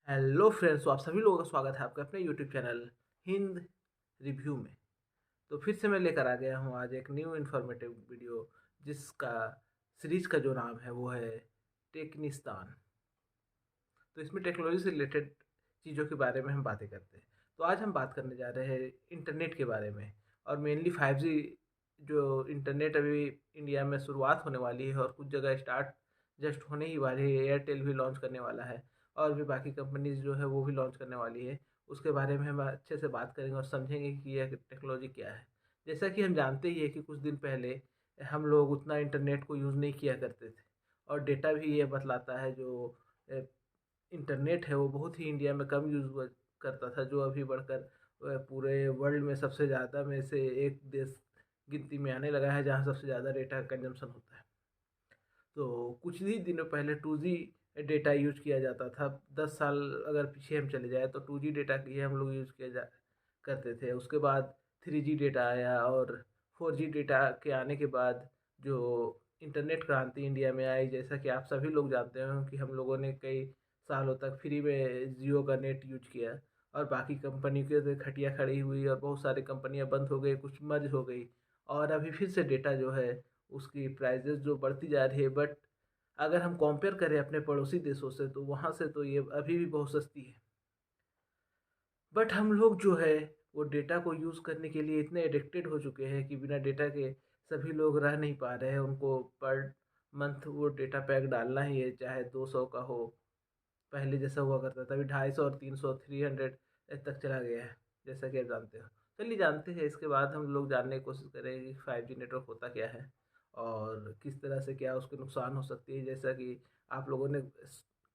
Hello friends, तो आप सभी लोगों का स्वागत है आपके अपने यूट्यूब चैनल हिंद रिव्यू में। तो फिर से मैं लेकर आ गया हूँ आज एक न्यू इन्फॉर्मेटिव वीडियो, जिसका सीरीज का जो नाम है वो है टेक्निस्तान। तो इसमें टेक्नोलॉजी से रिलेटेड चीज़ों के बारे में हम बातें करते हैं। तो आज हम बात करने जा रहे हैं इंटरनेट के बारे में, और मेनली 5G जो इंटरनेट अभी इंडिया में शुरुआत होने वाली है और कुछ जगह स्टार्ट जस्ट होने ही वाली है। एयरटेल भी लॉन्च करने वाला है और भी बाकी कंपनीज जो है वो भी लॉन्च करने वाली है। उसके बारे में हम अच्छे से बात करेंगे और समझेंगे कि यह टेक्नोलॉजी क्या है। जैसा कि हम जानते ही है कि कुछ दिन पहले हम लोग उतना इंटरनेट को यूज़ नहीं किया करते थे, और डेटा भी ये बतलाता है जो इंटरनेट है वो बहुत ही इंडिया में कम यूज़ हुआ करता था, जो अभी बढ़कर पूरे वर्ल्ड में सबसे ज़्यादा में से एक देश गिनती में आने लगा है जहाँ सबसे ज़्यादा डेटा कंजम्पशन होता है। तो कुछ ही दिनों पहले 2G डेटा यूज किया जाता था। 10 साल अगर पीछे हम चले जाए तो 2G डेटा की हम लोग यूज़ किया जा करते थे। उसके बाद 3G डेटा आया, और 4G डेटा के आने के बाद जो इंटरनेट क्रांति इंडिया में आई, जैसा कि आप सभी लोग जानते हो कि हम लोगों ने कई सालों तक फ्री में जियो का नेट यूज किया, और बाकी कंपनी के से खटिया खड़ी हुई और बहुत सारी कंपनियां बंद हो गई, कुछ मर्ज हो गई, और अभी फिर से डेटा जो है उसकी प्राइजेस जो बढ़ती जा रही है। बट अगर हम कंपेयर करें अपने पड़ोसी देशों से तो वहाँ से तो ये अभी भी बहुत सस्ती है। बट हम लोग जो है वो डेटा को यूज़ करने के लिए इतने एडिक्टेड हो चुके हैं कि बिना डेटा के सभी लोग रह नहीं पा रहे हैं। उनको पर मंथ वो डेटा पैक डालना ही है, चाहे 200 का हो। पहले जैसा हुआ करता था, अभी 250 और 300 300 तक चला गया है, जैसा कि आप जानते हो। चलिए जानते हैं, इसके बाद हम लोग जानने की कोशिश करेंगे कि 5G नेटवर्क होता क्या है और किस तरह से क्या उसके नुकसान हो सकती है। जैसा कि आप लोगों ने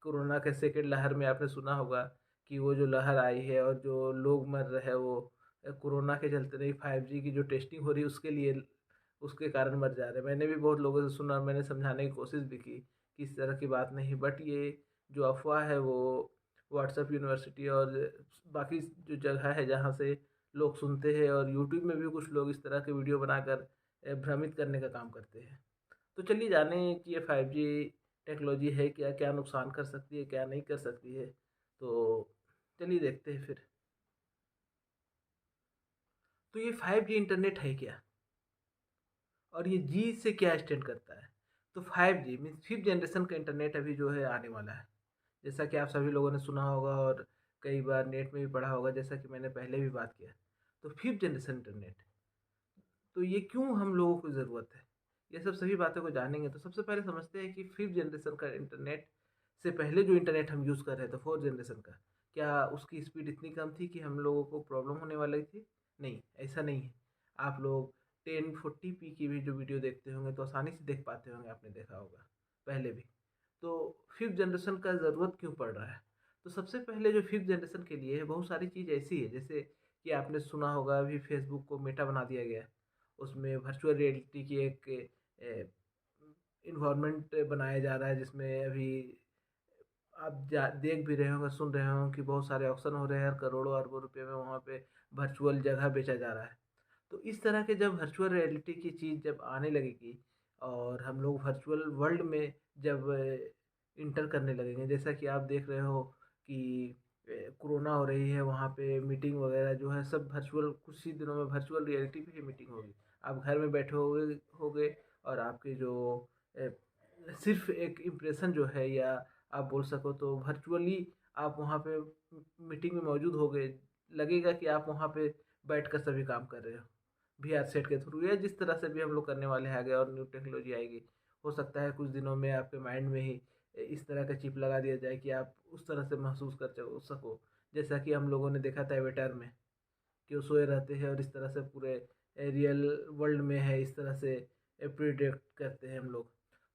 कोरोना के सेकेंड लहर में आपने सुना होगा कि वो जो लहर आई है और जो लोग मर रहे हैं वो कोरोना के चलते नहीं, 5G की जो टेस्टिंग हो रही है उसके लिए, उसके कारण मर जा रहे हैं। मैंने भी बहुत लोगों से सुना और मैंने समझाने की कोशिश भी की कि इस तरह की बात नहीं। बट ये जो अफ़वाह है वो व्हाट्सएप यूनिवर्सिटी और बाकी जो जगह है जहाँ से लोग सुनते हैं, और यूट्यूब में भी कुछ लोग इस तरह के वीडियो बनाकर भ्रमित करने का काम करते हैं। तो चलिए जानें कि ये 5G टेक्नोलॉजी है क्या, क्या नुकसान कर सकती है, क्या नहीं कर सकती है। तो चलिए देखते हैं फिर। तो ये 5G इंटरनेट है क्या, और ये जी से क्या स्टैंड करता है। तो 5G मीन्स फिफ्थ जनरेशन का इंटरनेट अभी जो है आने वाला है, जैसा कि आप सभी लोगों ने सुना होगा और कई बार नेट में भी पढ़ा होगा, जैसा कि मैंने पहले भी बात किया। तो फिफ्थ जनरेशन इंटरनेट, तो ये क्यों हम लोगों को ज़रूरत है, ये सब सभी बातों को जानेंगे। तो सबसे पहले समझते हैं कि फिफ्थ जनरेशन का इंटरनेट से पहले जो इंटरनेट हम यूज़ कर रहे थे फोर्थ जनरेशन का, क्या उसकी स्पीड इतनी कम थी कि हम लोगों को प्रॉब्लम होने वाली थी? नहीं, ऐसा नहीं है। आप लोग 1040p की भी जो वीडियो देखते होंगे तो आसानी से देख पाते होंगे, आपने देखा होगा पहले भी। तो फिफ्थ जनरेशन का ज़रूरत क्यों पड़ रहा है? तो सबसे पहले जो फिफ्थ जनरेशन के लिए है, बहुत सारी चीज़ ऐसी है, जैसे कि आपने सुना होगा अभी फेसबुक को मेटा बना दिया गया है। उसमें वर्चुअल रियलिटी की एक इन्वायरमेंट बनाया जा रहा है, जिसमें अभी आप देख भी रहे होंगे, सुन रहे होंगे कि बहुत सारे ऑक्शन हो रहे हैं, करोड़ों अरबों रुपए में वहाँ पे वर्चुअल जगह बेचा जा रहा है। तो इस तरह के जब वर्चुअल रियलिटी की चीज़ जब आने लगेगी और हम लोग वर्चुअल वर्ल्ड में जब इंटर करने लगेंगे, जैसा कि आप देख रहे हो कि कोरोना हो रही है, वहाँ पे मीटिंग वगैरह जो है सब वर्चुअल, कुछ ही दिनों में वर्चुअल रियलिटी पे ही मीटिंग होगी। आप घर में बैठे होगे और आपके जो अ, सिर्फ एक इम्प्रेशन जो है, या आप बोल सको तो वर्चुअली आप वहाँ पे मीटिंग में मौजूद हो गए, लगेगा कि आप वहाँ पे बैठकर सभी काम कर रहे हो VR सेट के थ्रू, या जिस तरह से भी हम लोग करने वाले हैं आगे और न्यू टेक्नोलॉजी आएगी। हो सकता है कुछ दिनों में आपके माइंड में ही इस तरह का चिप लगा दिया जाए कि आप उस तरह से महसूस कर सको, जैसा कि हम लोगों ने देखा था एवेटर में, कि वो सोए रहते हैं और इस तरह से पूरे रियल वर्ल्ड में है, इस तरह से प्रिडिक्ट करते हैं हम लोग।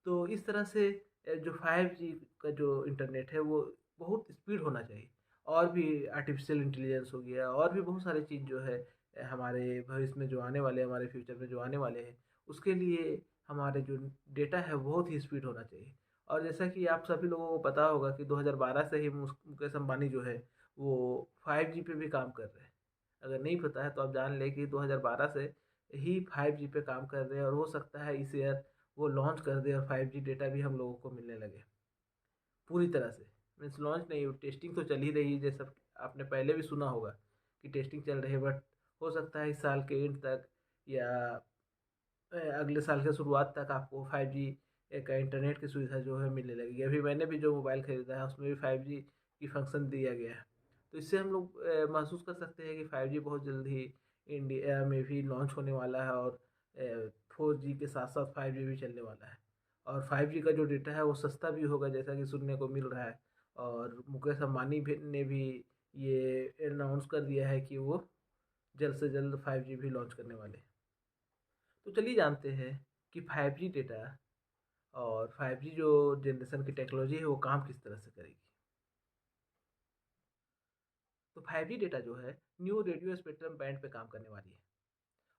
तो इस तरह से जो 5G का जो इंटरनेट है वो बहुत स्पीड होना चाहिए, और भी आर्टिफिशियल इंटेलिजेंस हो गया, और भी बहुत सारी चीज़ जो है हमारे भविष्य में जो आने वाले हैं, हमारे फ्यूचर में जो आने वाले हैं, उसके लिए हमारे जो डेटा है बहुत ही स्पीड होना चाहिए। और जैसा कि आप सभी लोगों को पता होगा कि 2012 से ही मुकेश अंबानी जो है वो 5G पे भी काम कर रहे हैं। अगर नहीं पता है तो आप जान लें कि 2012 से ही 5G पे काम कर रहे हैं, और हो सकता है इस ईयर वो लॉन्च कर दे और 5G डेटा भी हम लोगों को मिलने लगे पूरी तरह से। मीन्स लॉन्च नहीं, टेस्टिंग तो चल ही रही है, जैसा आपने पहले भी सुना होगा कि टेस्टिंग चल रही है। बट हो सकता है इस साल के एंड तक या अगले साल के शुरुआत तक आपको 5G का इंटरनेट की सुविधा जो है मिलने लगेगी। अभी मैंने भी जो मोबाइल ख़रीदा है उसमें भी 5G की फंक्शन दिया गया है। तो इससे हम लोग महसूस कर सकते हैं कि 5G बहुत जल्द ही इंडिया में भी लॉन्च होने वाला है और 4G के साथ साथ 5G भी चलने वाला है। और 5G का जो डेटा है वो सस्ता भी होगा, जैसा कि सुनने को मिल रहा है। और मुकेश अंबानी भी ने भी ये अनाउंस कर दिया है कि वो जल्द से जल्द 5G भी लॉन्च करने वाले हैं। तो चलिए जानते हैं कि 5G डेटा और 5G जो जनरेशन की टेक्नोलॉजी है वो काम किस तरह से करेगी। तो 5G डेटा जो है न्यू रेडियो स्पेक्ट्रम बैंड पे काम करने वाली है,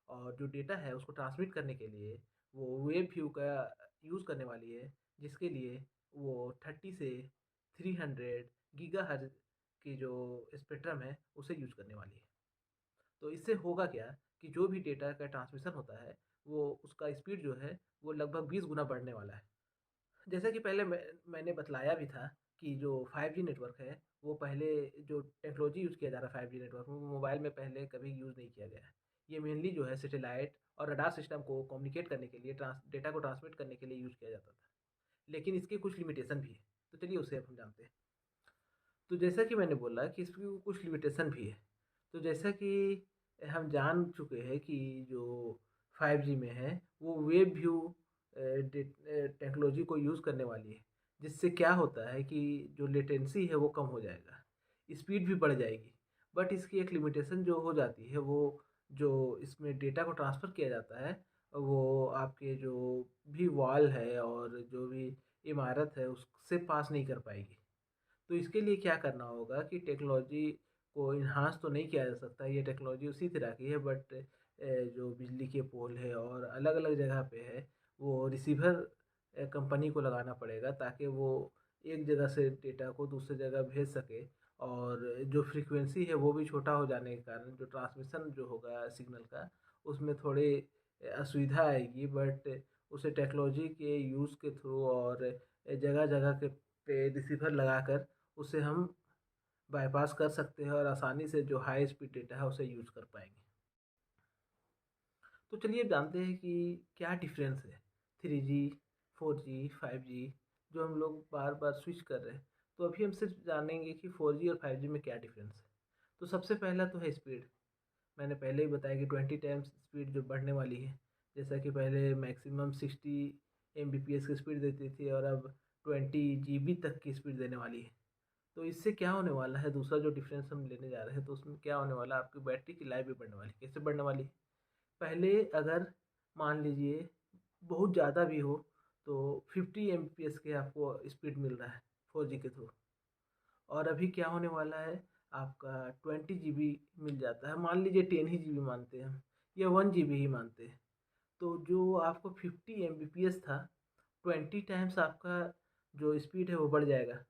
और जो डेटा है उसको ट्रांसमिट करने के लिए वो वेव व्यू का यूज़ करने वाली है, जिसके लिए वो 30 से 300 गीगाहर्ट्ज़ की जो स्पेक्ट्रम है उसे यूज़ करने वाली है। तो इससे होगा क्या कि जो भी डेटा का ट्रांसमिशन होता है वो उसका स्पीड जो है वो लगभग 20 गुना बढ़ने वाला है। जैसा कि पहले मैंने बतलाया भी था कि जो 5G नेटवर्क है वो पहले जो टेक्नोलॉजी यूज़ किया जा रहा है 5G नेटवर्क वो मोबाइल में पहले कभी यूज़ नहीं किया गया है। ये मेनली जो है सैटेलाइट और रडार सिस्टम को कम्युनिकेट करने के लिए डेटा को ट्रांसमिट करने के लिए यूज़ किया जाता था। लेकिन इसके कुछ लिमिटेशन भी है, तो चलिए उसे अब हम जानते हैं। तो जैसा कि मैंने बोला कि इसकी कुछ लिमिटेशन भी है। तो जैसा कि हम जान चुके हैं कि जो 5G में है वो वेब व्यू टेक्नोलॉजी को यूज़ करने वाली है, जिससे क्या होता है कि जो लेटेंसी है वो कम हो जाएगा, स्पीड भी बढ़ जाएगी। बट इसकी एक लिमिटेशन जो हो जाती है वो जो इसमें डेटा को ट्रांसफ़र किया जाता है वो आपके जो भी वॉल है और जो भी इमारत है उससे पास नहीं कर पाएगी। तो इसके लिए क्या करना होगा कि टेक्नोलॉजी को इन्हांस तो नहीं किया जा सकता, ये टेक्नोलॉजी उसी तरह की है, बट जो बिजली के पोल है और अलग अलग जगह पे है वो रिसीवर कंपनी को लगाना पड़ेगा, ताकि वो एक जगह से डेटा को दूसरी जगह भेज सके। और जो फ्रीक्वेंसी है वो भी छोटा हो जाने के कारण जो ट्रांसमिशन जो होगा सिग्नल का उसमें थोड़ी असुविधा आएगी। बट उसे टेक्नोलॉजी के यूज़ के थ्रू और जगह जगह के पे रिसीवर लगाकर उसे हम बाईपास कर सकते हैं और आसानी से जो हाई स्पीड डेटा है उसे यूज़ कर पाएंगे। तो चलिए अब जानते हैं कि क्या डिफरेंस है 3G, 4G, 5G जो हम लोग बार बार स्विच कर रहे हैं। तो अभी हम सिर्फ जानेंगे कि 4G और 5G में क्या डिफरेंस है। तो सबसे पहला तो है स्पीड। मैंने पहले ही बताया कि 20 टाइम्स स्पीड जो बढ़ने वाली है। जैसा कि पहले मैक्सिमम 60 Mbps की स्पीड देती थी और अब 20 GB तक की स्पीड देने वाली है। तो इससे क्या होने वाला है, दूसरा जो डिफरेंस हम लेने जा रहे हैं तो उसमें क्या होने वाला है, आपकी बैटरी की लाइफ भी बढ़ने वाली है। कैसे बढ़ने वाली है? पहले अगर मान लीजिए बहुत ज़्यादा भी हो तो 50 Mbps के आपको स्पीड मिल रहा है 4G के थ्रू, और अभी क्या होने वाला है आपका 20 GB मिल जाता है। मान लीजिए 10 ही GB मानते हैं हम, या 1 GB ही मानते हैं। तो जो आपको 50 Mbps था 20 टाइम्स आपका जो स्पीड है वो बढ़ जाएगा।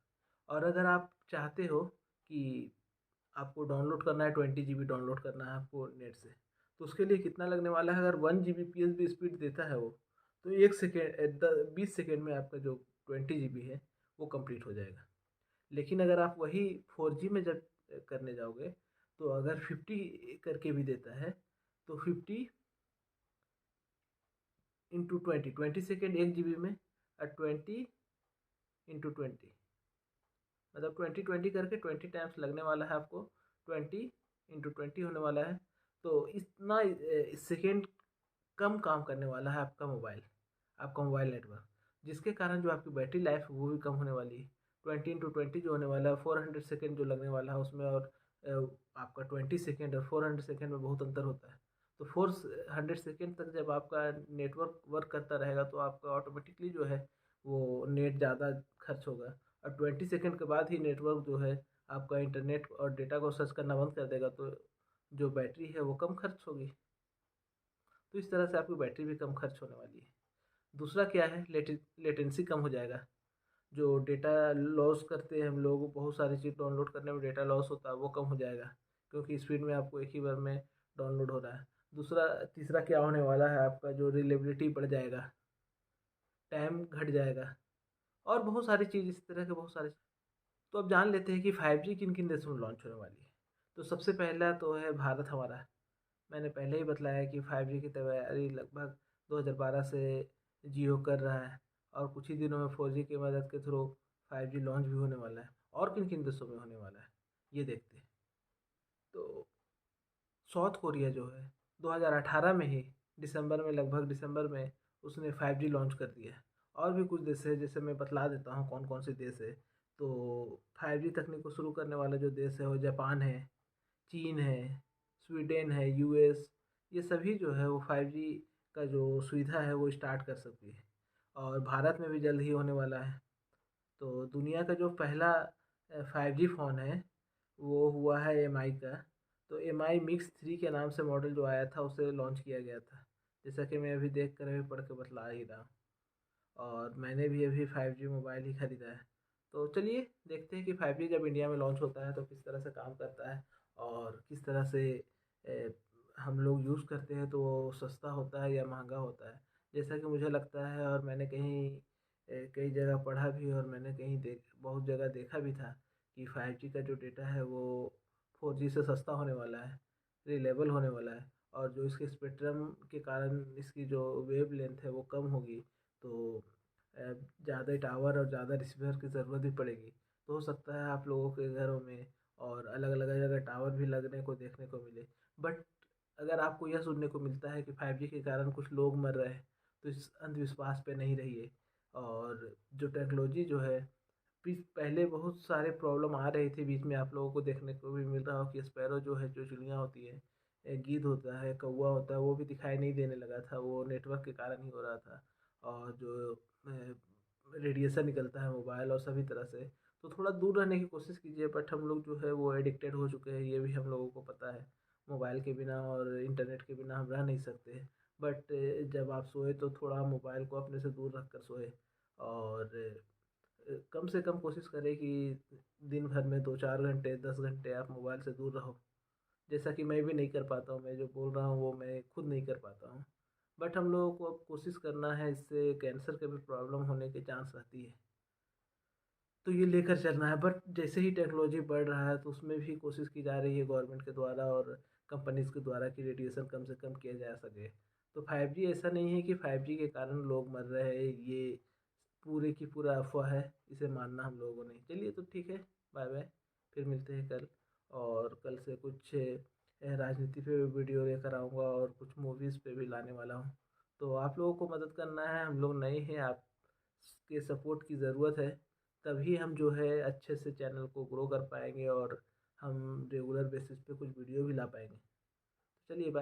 और अगर आप चाहते हो कि आपको डाउनलोड करना है 20 GB डाउनलोड करना है आपको नेट से, तो उसके लिए कितना लगने वाला है? अगर 1 Gbps भी स्पीड देता है वो, तो 1 सेकेंड 20 सेकेंड में आपका जो 20 GB है वो कंप्लीट हो जाएगा। लेकिन अगर आप वही 4G में जब करने जाओगे तो अगर 50 करके भी देता है तो 50 इंटू 20 सेकेंड 1 GB में, और 20 × 20 मतलब 20 करके 20 टाइम्स लगने वाला है आपको। 20 × 20 होने वाला है। तो इतना सेकेंड कम काम करने वाला है आपका मोबाइल नेटवर्क, जिसके कारण जो आपकी बैटरी लाइफ है वो भी कम होने वाली है। 20 × 20 जो होने वाला है 400 सेकेंड जो लगने वाला है उसमें, और आपका 20 सेकेंड और 400 सेकेंड में बहुत अंतर होता है। तो 400 सेकेंड तक जब आपका नेटवर्क वर्क करता रहेगा तो आपका ऑटोमेटिकली जो है वो नेट ज़्यादा खर्च होगा। और 20 सेकेंड के बाद ही नेटवर्क जो है आपका इंटरनेट और डेटा को सर्च करना बंद कर देगा, तो जो बैटरी है वो कम खर्च होगी। तो इस तरह से आपकी बैटरी भी कम खर्च होने वाली है। दूसरा क्या है, लेटेंसी कम हो जाएगा। जो डेटा लॉस करते हैं हम लोग, बहुत सारी चीज़ डाउनलोड करने में डेटा लॉस होता है वो कम हो जाएगा, क्योंकि स्पीड में आपको एक ही बार में डाउनलोड हो रहा है। तीसरा क्या होने वाला है, आपका जो रिलेबिलिटी बढ़ जाएगा, टाइम घट जाएगा, और बहुत सारी चीज़ इस तरह के बहुत सारे। तो अब जान लेते हैं कि 5G किन किन देशों में लॉन्च होने वाली है। तो सबसे पहला तो है भारत हमारा। मैंने पहले ही बतलाया कि 5G की तैयारी लगभग 2012 से जियो कर रहा है और कुछ ही दिनों में 4G की मदद के थ्रू 5G लॉन्च भी होने वाला है। और किन किन देशों में होने वाला है ये देखते हैं। तो साउथ कोरिया जो है 2018 में ही दिसंबर में, लगभग दिसंबर में उसने 5G लॉन्च कर दिया है। और भी कुछ देश है, जैसे मैं बतला देता हूँ कौन कौन से देश है। तो 5G तकनीक को शुरू करने वाला जो देश है वो जापान है, चीन है, स्वीडन है, यूएस। ये सभी जो है वो 5G का जो सुविधा है वो स्टार्ट कर सकती है। और भारत में भी जल्द ही होने वाला है। तो दुनिया का जो पहला 5G फ़ोन है वो हुआ है एमआई का। तो एमआई मिक्स 3 के नाम से मॉडल जो आया था उसे लॉन्च किया गया था, जैसा कि मैं अभी देख कर अभी पढ़ के बतला ही रहा हूँ। और मैंने भी अभी 5G मोबाइल ही ख़रीदा है। तो चलिए देखते हैं कि 5G जब इंडिया में लॉन्च होता है तो किस तरह से काम करता है और किस तरह से ए, हम लोग यूज़ करते हैं, तो वो सस्ता होता है या महंगा होता है। जैसा कि मुझे लगता है और मैंने कहीं कई जगह पढ़ा भी और मैंने कहीं बहुत जगह देखा भी था कि 5G का जो डेटा है वो 4G से सस्ता होने वाला है, रिलेबल होने वाला है। और जो इसके स्पेक्ट्रम के कारण इसकी जो वेव लेंथ है वो कम होगी, तो ज़्यादा टावर और ज़्यादा रिसीवर की ज़रूरत भी पड़ेगी। तो हो सकता है आप लोगों के घरों में और अलग अलग जगह टावर भी लगने को देखने को मिले। बट अगर आपको यह सुनने को मिलता है कि 5G के कारण कुछ लोग मर रहे हैं, तो इस अंधविश्वास पे नहीं रहिए। और जो टेक्नोलॉजी जो है, पहले बहुत सारे प्रॉब्लम आ रही थी बीच में, आप लोगों को देखने को भी मिल रहा हो कि स्पैरो जो है, जो चिड़िया होती है, गीद होता है, कौवा होता है, वो भी दिखाई नहीं देने लगा था। वो नेटवर्क के कारण ही हो रहा था। और जो रेडिएशन निकलता है मोबाइल और सभी तरह से, तो थोड़ा दूर रहने की कोशिश कीजिए। बट हम लोग जो है वो एडिक्टेड हो चुके हैं, ये भी हम लोगों को पता है। मोबाइल के बिना और इंटरनेट के बिना हम रह नहीं सकते। बट जब आप सोए तो थोड़ा मोबाइल को अपने से दूर रख कर सोए। और कम से कम कोशिश करें कि दिन भर में 2-4 घंटे, 10 घंटे आप मोबाइल से दूर रहो। जैसा कि मैं भी नहीं कर पाता हूँ, मैं जो बोल रहा हूँ वो मैं खुद नहीं कर पाता हूँ। बट हम लोगों को अब कोशिश करना है, इससे कैंसर के भी प्रॉब्लम होने के चांस रहती है। तो ये लेकर चलना है। बट जैसे ही टेक्नोलॉजी बढ़ रहा है तो उसमें भी कोशिश की जा रही है गवर्नमेंट के द्वारा और कंपनीज़ के द्वारा कि रेडिएशन कम से कम किया जा सके। तो 5G ऐसा नहीं है कि 5G के कारण लोग मर रहे हैं, ये पूरे की पूरा अफ़वाह है, इसे मानना हम लोगों को नहीं। चलिए तो ठीक है, बाय बाय, फिर मिलते हैं कल। और कल से कुछ राजनीति पे भी वीडियो लेकर आऊँगा और कुछ मूवीज़ पे भी लाने वाला हूँ। तो आप लोगों को मदद करना है, हम लोग नए हैं, आपके सपोर्ट की ज़रूरत है। तभी हम जो है अच्छे से चैनल को ग्रो कर पाएंगे और हम रेगुलर बेसिस पे कुछ वीडियो भी ला पाएंगे। चलिए बाय।